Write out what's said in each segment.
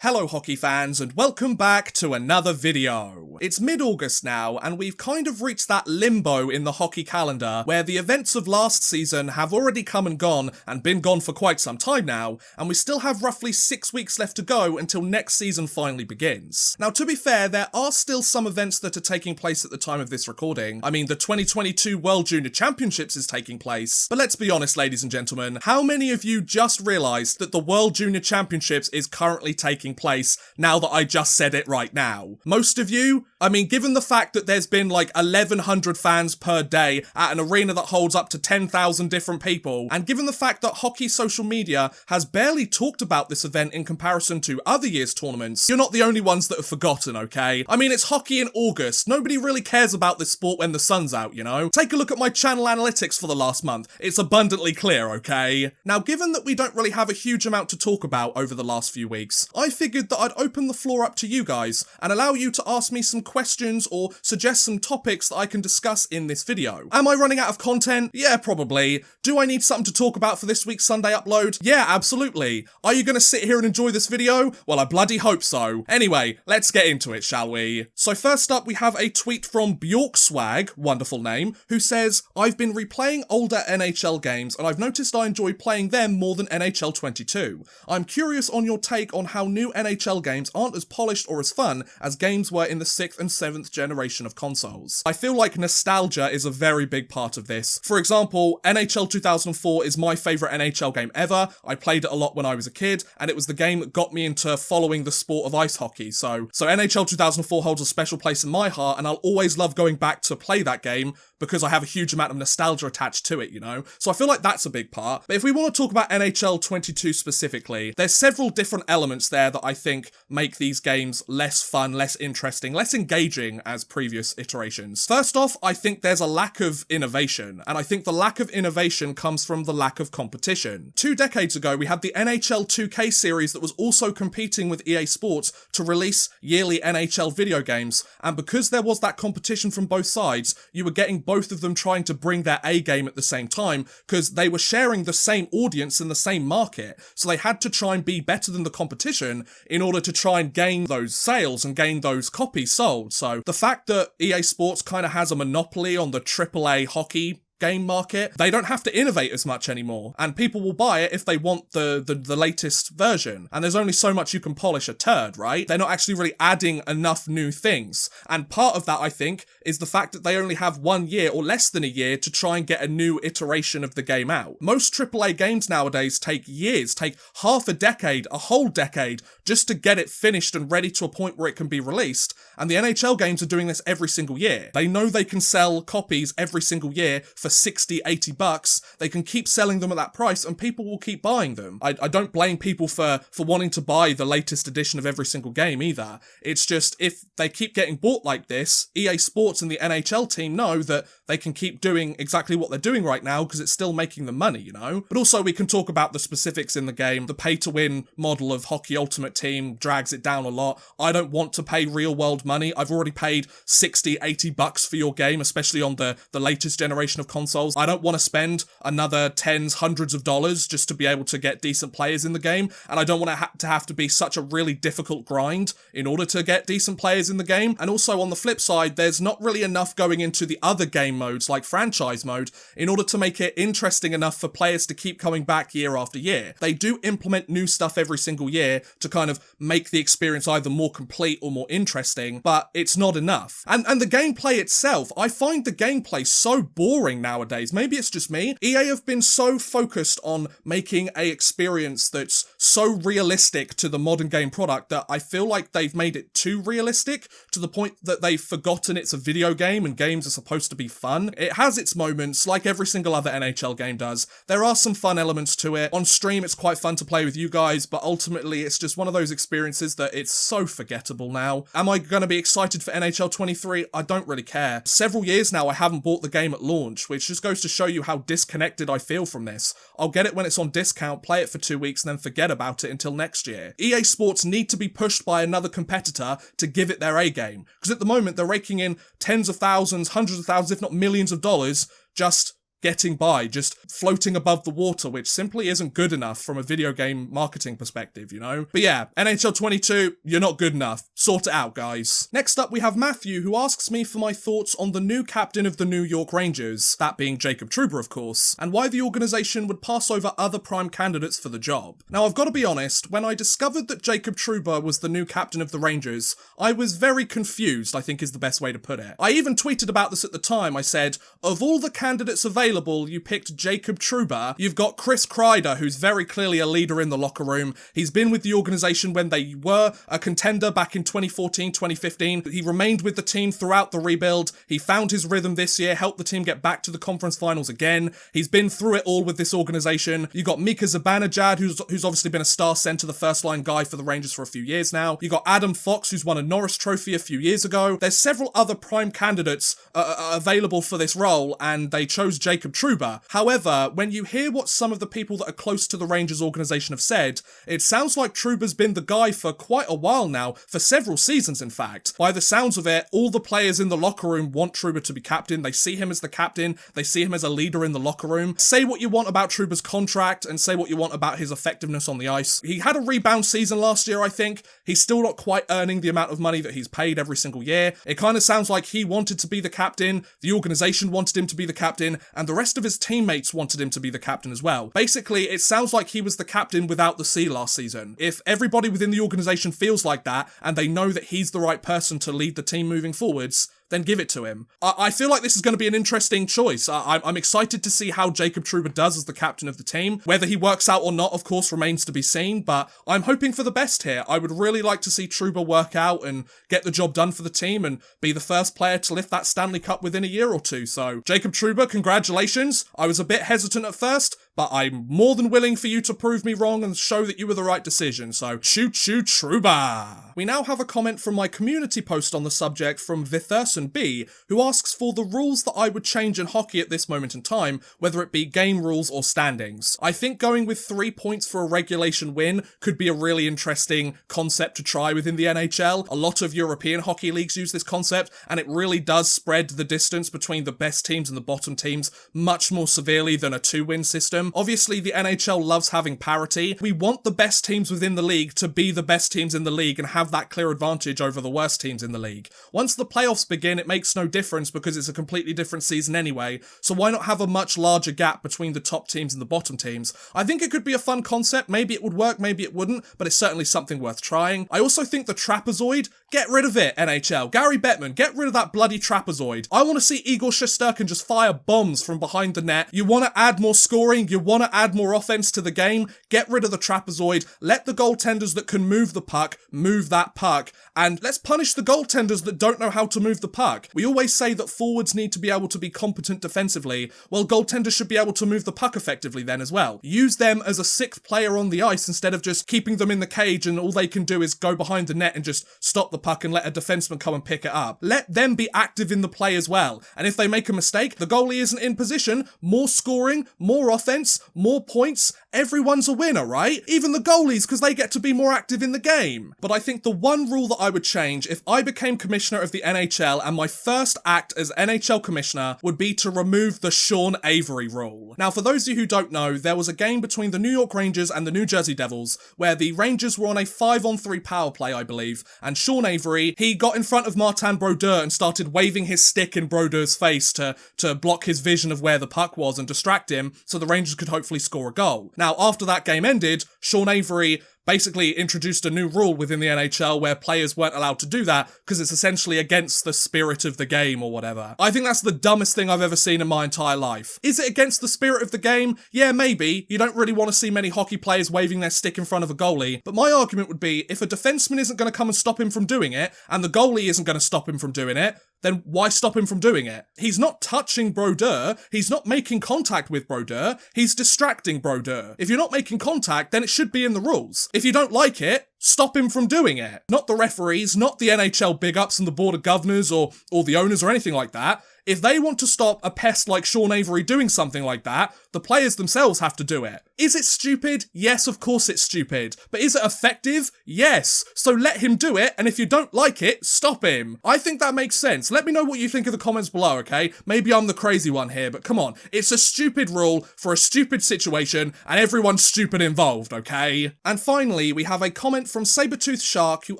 Hello hockey fans and welcome back to another video. It's mid-August now and we've kind of reached that limbo in the hockey calendar where the events of last season have already come and gone and been gone for quite some time now, and we still have roughly 6 weeks left to go until next season finally begins. Now to be fair, there are still some events that are taking place at the time of this recording. I mean, the 2022 World Junior Championships is taking place, but let's be honest ladies and gentlemen, how many of you just realised that the World Junior Championships is currently taking place now that I just said it right now? Most of you? I mean, given the fact that there's been like 1,100 fans per day at an arena that holds up to 10,000 different people, and given the fact that hockey social media has barely talked about this event in comparison to other years' tournaments, you're not the only ones that have forgotten, okay? I mean, it's hockey in August. Nobody really cares about this sport when the sun's out, you know? Take a look at my channel analytics for the last month. It's abundantly clear, okay? Now, given that we don't really have a huge amount to talk about over the last few weeks, I figured that I'd open the floor up to you guys and allow you to ask me some questions or suggest some topics that I can discuss in this video. Am I running out of content? Yeah, probably. Do I need something to talk about for this week's Sunday upload? Yeah, absolutely. Are you gonna sit here and enjoy this video? Well, I bloody hope so. Anyway, let's get into it, shall we? So first up, we have a tweet from Bjorkswag, wonderful name, who says, I've been replaying older NHL games and I've noticed I enjoy playing them more than NHL 22. I'm curious on your take on how new NHL games aren't as polished or as fun as games were in the 6th and 7th generation of consoles. I feel like nostalgia is a very big part of this. For example, NHL 2004 is my favourite NHL game ever. I played it a lot when I was a kid, and it was the game that got me into following the sport of ice hockey. So NHL 2004 holds a special place in my heart, and I'll always love going back to play that game because I have a huge amount of nostalgia attached to it, you know? So I feel like that's a big part. But if we want to talk about NHL 22 specifically, there's several different elements there that I think make these games less fun, less interesting, less engaging as previous iterations. First off, I think there's a lack of innovation, and I think the lack of innovation comes from the lack of competition. 2 decades ago, we had the NHL 2K series that was also competing with EA Sports to release yearly NHL video games, and because there was that competition from both sides, you were getting both of them trying to bring their A game at the same time, because they were sharing the same audience and the same market, so they had to try and be better than the competition in order to try and gain those sales and gain those copies sold. So the fact that EA Sports kind of has a monopoly on the AAA hockey game market, they don't have to innovate as much anymore, and people will buy it if they want the latest version, and there's only so much you can polish a turd, right? They're not actually really adding enough new things, and part of that, I think, is the fact that they only have 1 year or less than a year to try and get a new iteration of the game out. Most AAA games nowadays take years, take half a decade, a whole decade, just to get it finished and ready to a point where it can be released, and the NHL games are doing this every single year. They know they can sell copies every single year for 60, 80 bucks, they can keep selling them at that price and people will keep buying them. I don't blame people for wanting to buy the latest edition of every single game either. It's just, if they keep getting bought like this, EA Sports and the NHL team know that they can keep doing exactly what they're doing right now because it's still making them money, you know? But also we can talk about the specifics in the game. The pay-to-win model of Hockey Ultimate Team drags it down a lot. I don't want to pay real-world money. I've already paid 60, 80 bucks for your game, especially on the latest generation of consoles. I don't want to spend another tens, hundreds of dollars just to be able to get decent players in the game, and I don't want to have to be such a really difficult grind in order to get decent players in the game. And also on the flip side, there's not really enough going into the other game modes like franchise mode in order to make it interesting enough for players to keep coming back year after year. They do implement new stuff every single year to kind of make the experience either more complete or more interesting, but it's not enough. And the gameplay itself, I find the gameplay so boring nowadays. Maybe it's just me. EA have been so focused on making a experience that's so realistic to the modern game product that I feel like they've made it too realistic to the point that they've forgotten it's a video game and games are supposed to be fun. It has its moments, like every single other NHL game does. There are some fun elements to it. On stream, it's quite fun to play with you guys, but ultimately it's just one of those experiences that it's so forgettable now. Am I going to be excited for NHL 23? I don't really care. Several years now I haven't bought the game at launch, which just goes to show you how disconnected I feel from this. I'll get it when it's on discount, play it for 2 weeks, and then forget about it until next year. EA Sports need to be pushed by another competitor to give it their A game, because at the moment they're raking in tens of thousands, hundreds of thousands, if not millions of dollars just getting by, just floating above the water, which simply isn't good enough from a video game marketing perspective, you know? But yeah, NHL 22, you're not good enough. Sort it out, guys. Next up, we have Matthew, who asks me for my thoughts on the new captain of the New York Rangers, that being Jacob Trouba, of course, and why the organisation would pass over other prime candidates for the job. Now, I've got to be honest, when I discovered that Jacob Trouba was the new captain of the Rangers, I was very confused, I think is the best way to put it. I even tweeted about this at the time. I said, of all the candidates available, you picked Jacob Trouba. You've got Chris Kreider, who's very clearly a leader in the locker room. He's been with the organisation when they were a contender back in 2014, 2015. He remained with the team throughout the rebuild. He found his rhythm this year, helped the team get back to the conference finals again. He's been through it all with this organisation. You got Mika Zibanejad, who's obviously been a star centre, the first line guy for the Rangers for a few years now. You got Adam Fox, who's won a Norris Trophy a few years ago. There's several other prime candidates available for this role, and they chose Jacob Trouba. However, when you hear what some of the people that are close to the Rangers organisation have said, it sounds like Trouba's been the guy for quite a while now, for several seasons in fact. By the sounds of it, all the players in the locker room want Trouba to be captain. They see him as the captain. They see him as a leader in the locker room. Say what you want about Trouba's contract and say what you want about his effectiveness on the ice. He had a rebound season last year, I think. He's still not quite earning the amount of money that he's paid every single year. It kind of sounds like he wanted to be the captain, the organisation wanted him to be the captain, and the rest of his teammates wanted him to be the captain as well. Basically, it sounds like he was the captain without the C last season. If everybody within the organisation feels like that, and they know that he's the right person to lead the team moving forwards, then give it to him. I feel like this is going to be an interesting choice. I'm excited to see how Jacob Trouba does as the captain of the team. Whether he works out or not, of course, remains to be seen, but I'm hoping for the best here. I would really like to see Trouba work out and get the job done for the team and be the first player to lift that Stanley Cup within a year or two. So, Jacob Trouba, congratulations. I was a bit hesitant at first, but I'm more than willing for you to prove me wrong and show that you were the right decision. So, choo-choo Trouba. We now have a comment from my community post on the subject from Vitherson B, who asks for the rules that I would change in hockey at this moment in time, whether it be game rules or standings. I think going with 3 points for a regulation win could be a really interesting concept to try within the NHL. A lot of European hockey leagues use this concept, and it really does spread the distance between the best teams and the bottom teams much more severely than a 2-win system. Obviously, the NHL loves having parity. We want the best teams within the league to be the best teams in the league and have that clear advantage over the worst teams in the league. Once the playoffs begin, it makes no difference because it's a completely different season anyway, so why not have a much larger gap between the top teams and the bottom teams? I think it could be a fun concept. Maybe it would work, maybe it wouldn't, but it's certainly something worth trying. I also think the trapezoid, get rid of it, NHL. Gary Bettman, get rid of that bloody trapezoid. I want to see Igor Shesterkin just fire bombs from behind the net. You want to add more scoring, you want to add more offense to the game, get rid of the trapezoid, let the goaltenders that can move the puck move that puck, and let's punish the goaltenders that don't know how to move the puck. We always say that forwards need to be able to be competent defensively. Well, goaltenders should be able to move the puck effectively then as well. Use them as a sixth player on the ice instead of just keeping them in the cage and all they can do is go behind the net and just stop the puck and let a defenseman come and pick it up. Let them be active in the play as well. And if they make a mistake, the goalie isn't in position, more scoring, more offense, more points, everyone's a winner, right? Even the goalies, because they get to be more active in the game. But I think the one rule that I would change if I became commissioner of the NHL and my first act as NHL commissioner would be to remove the Sean Avery rule. Now, for those of you who don't know, there was a game between the New York Rangers and the New Jersey Devils where the Rangers were on a 5-on-3 power play, I believe, and Sean Avery, he got in front of Martin Brodeur and started waving his stick in Brodeur's face to block his vision of where the puck was and distract him so the Rangers could hopefully score a goal. Now, after that game ended, Sean Avery basically introduced a new rule within the NHL where players weren't allowed to do that because it's essentially against the spirit of the game or whatever. I think that's the dumbest thing I've ever seen in my entire life. Is it against the spirit of the game? Yeah, maybe. You don't really want to see many hockey players waving their stick in front of a goalie, but my argument would be if a defenseman isn't going to come and stop him from doing it, and the goalie isn't going to stop him from doing it, then why stop him from doing it? He's not touching Brodeur, he's not making contact with Brodeur, he's distracting Brodeur. If you're not making contact, then it should be in the rules. If you don't like it, stop him from doing it. Not the referees, not the NHL big ups and the board of governors or the owners or anything like that. If they want to stop a pest like Sean Avery doing something like that, the players themselves have to do it. Is it stupid? Yes, of course it's stupid. But is it effective? Yes. So let him do it, and if you don't like it, stop him. I think that makes sense. Let me know what you think in the comments below, okay? Maybe I'm the crazy one here, but come on. It's a stupid rule for a stupid situation, and everyone's stupid involved, okay? And finally, we have a comment from Sabertooth Shark who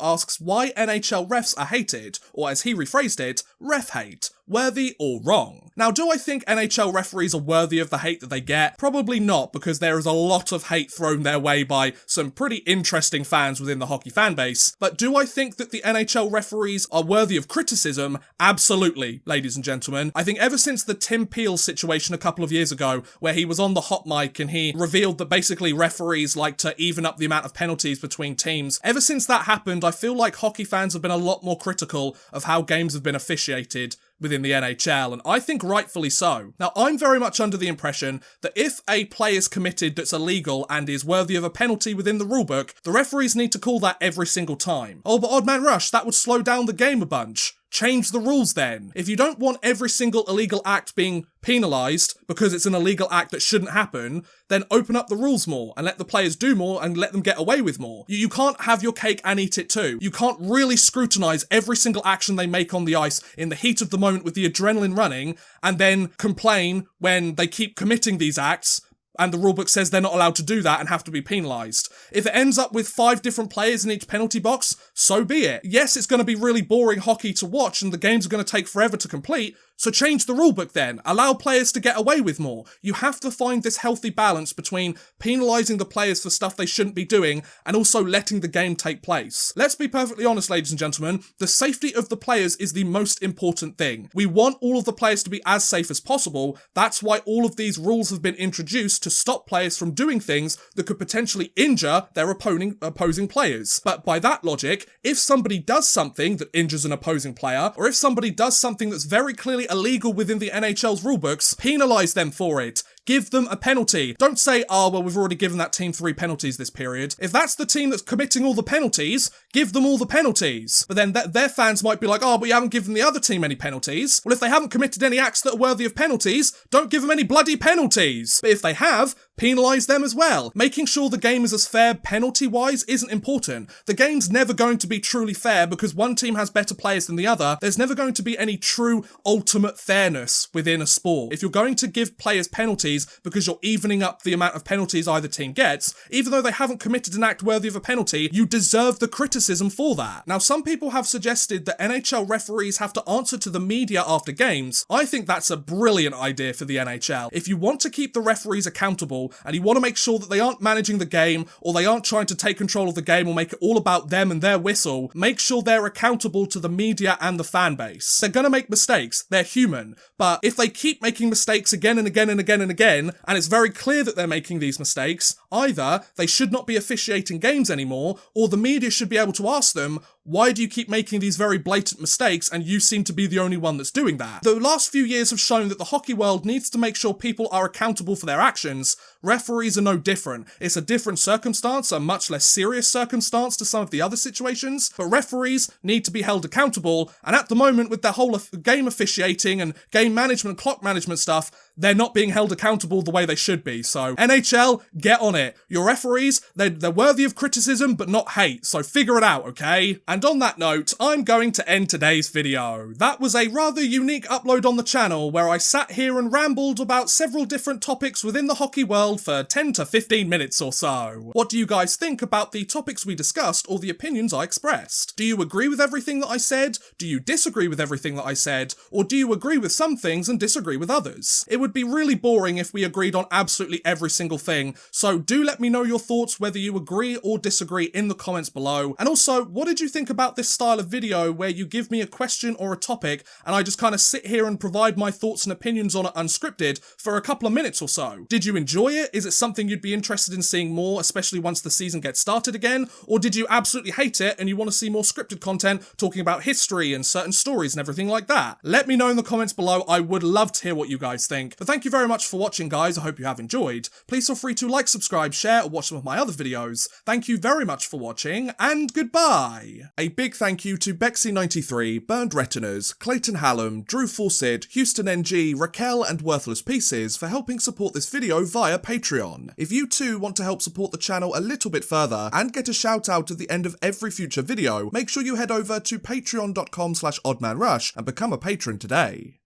asks why NHL refs are hated, or as he rephrased it, ref hate. Worthy or wrong? Now, do I think NHL referees are worthy of the hate that they get? Probably not, because there is a lot of hate thrown their way by some pretty interesting fans within the hockey fanbase. But do I think that the NHL referees are worthy of criticism? Absolutely, ladies and gentlemen. I think ever since the Tim Peel situation a couple of years ago, where he was on the hot mic and he revealed that basically referees like to even up the amount of penalties between teams, ever since that happened, I feel like hockey fans have been a lot more critical of how games have been officiated within the NHL, and I think rightfully so. Now, I'm very much under the impression that if a play is committed that's illegal and is worthy of a penalty within the rulebook, the referees need to call that every single time. Oh, but Odd Man Rush, that would slow down the game a bunch. Change the rules then. If you don't want every single illegal act being penalised because it's an illegal act that shouldn't happen, then open up the rules more and let the players do more and let them get away with more. You can't have your cake and eat it too. You can't really scrutinise every single action they make on the ice in the heat of the moment with the adrenaline running and then complain when they keep committing these acts and the rulebook says they're not allowed to do that and have to be penalised. If it ends up with 5 different players in each penalty box, so be it. Yes, it's going to be really boring hockey to watch and the games are going to take forever to complete, so change the rulebook then. Allow players to get away with more. You have to find this healthy balance between penalising the players for stuff they shouldn't be doing and also letting the game take place. Let's be perfectly honest, ladies and gentlemen, the safety of the players is the most important thing. We want all of the players to be as safe as possible. That's why all of these rules have been introduced to stop players from doing things that could potentially injure their opposing players. But by that logic, if somebody does something that injures an opposing player, or if somebody does something that's very clearly illegal within the NHL's rulebooks, penalise them for it. Give them a penalty. Don't say, oh, well, we've already given that team 3 penalties this period. If that's the team that's committing all the penalties, give them all the penalties. But then their fans might be like, oh, but you haven't given the other team any penalties. Well, if they haven't committed any acts that are worthy of penalties, don't give them any bloody penalties. But if they have, penalise them as well. Making sure the game is as fair penalty-wise isn't important. The game's never going to be truly fair because one team has better players than the other. There's never going to be any true ultimate fairness within a sport. If you're going to give players penalties because you're evening up the amount of penalties either team gets, even though they haven't committed an act worthy of a penalty, you deserve the criticism for that. Now, some people have suggested that NHL referees have to answer to the media after games. I think that's a brilliant idea for the NHL. If you want to keep the referees accountable and you want to make sure that they aren't managing the game or they aren't trying to take control of the game or make it all about them and their whistle, make sure they're accountable to the media and the fan base. They're gonna make mistakes. They're human. But if they keep making mistakes again and again and again and again, and it's very clear that they're making these mistakes, either they should not be officiating games anymore, or the media should be able to ask them, why do you keep making these very blatant mistakes and you seem to be the only one that's doing that? The last few years have shown that the hockey world needs to make sure people are accountable for their actions. Referees are no different. It's a different circumstance, a much less serious circumstance to some of the other situations, but referees need to be held accountable, and at the moment with their whole game officiating and game management, clock management stuff, they're not being held accountable the way they should be. So NHL, get on it. Your referees, they're worthy of criticism but not hate, so figure it out, okay? And on that note, I'm going to end today's video. That was a rather unique upload on the channel where I sat here and rambled about several different topics within the hockey world for 10 to 15 minutes or so. What do you guys think about the topics we discussed or the opinions I expressed? Do you agree with everything that I said? Do you disagree with everything that I said? Or do you agree with some things and disagree with others? It would be really boring if we agreed on absolutely every single thing, so do let me know your thoughts whether you agree or disagree in the comments below. And also, what did you think about this style of video where you give me a question or a topic and I just kind of sit here and provide my thoughts and opinions on it unscripted for a couple of minutes or so? Did you enjoy it? Is it something you'd be interested in seeing more, especially once the season gets started again? Or did you absolutely hate it and you want to see more scripted content talking about history and certain stories and everything like that? Let me know in the comments below. I would love to hear what you guys think. But thank you very much for watching, guys. I hope you have enjoyed. Please feel free to like, subscribe, share, or watch some of my other videos. Thank you very much for watching, and goodbye! A big thank you to Bexy93, Burned Retinas, Clayton Hallam, Drew Fawcett, Houston NG, Raquel, and Worthless Pieces for helping support this video via Patreon. If you too want to help support the channel a little bit further and get a shout out at the end of every future video, make sure you head over to patreon.com/oddmanrush and become a patron today.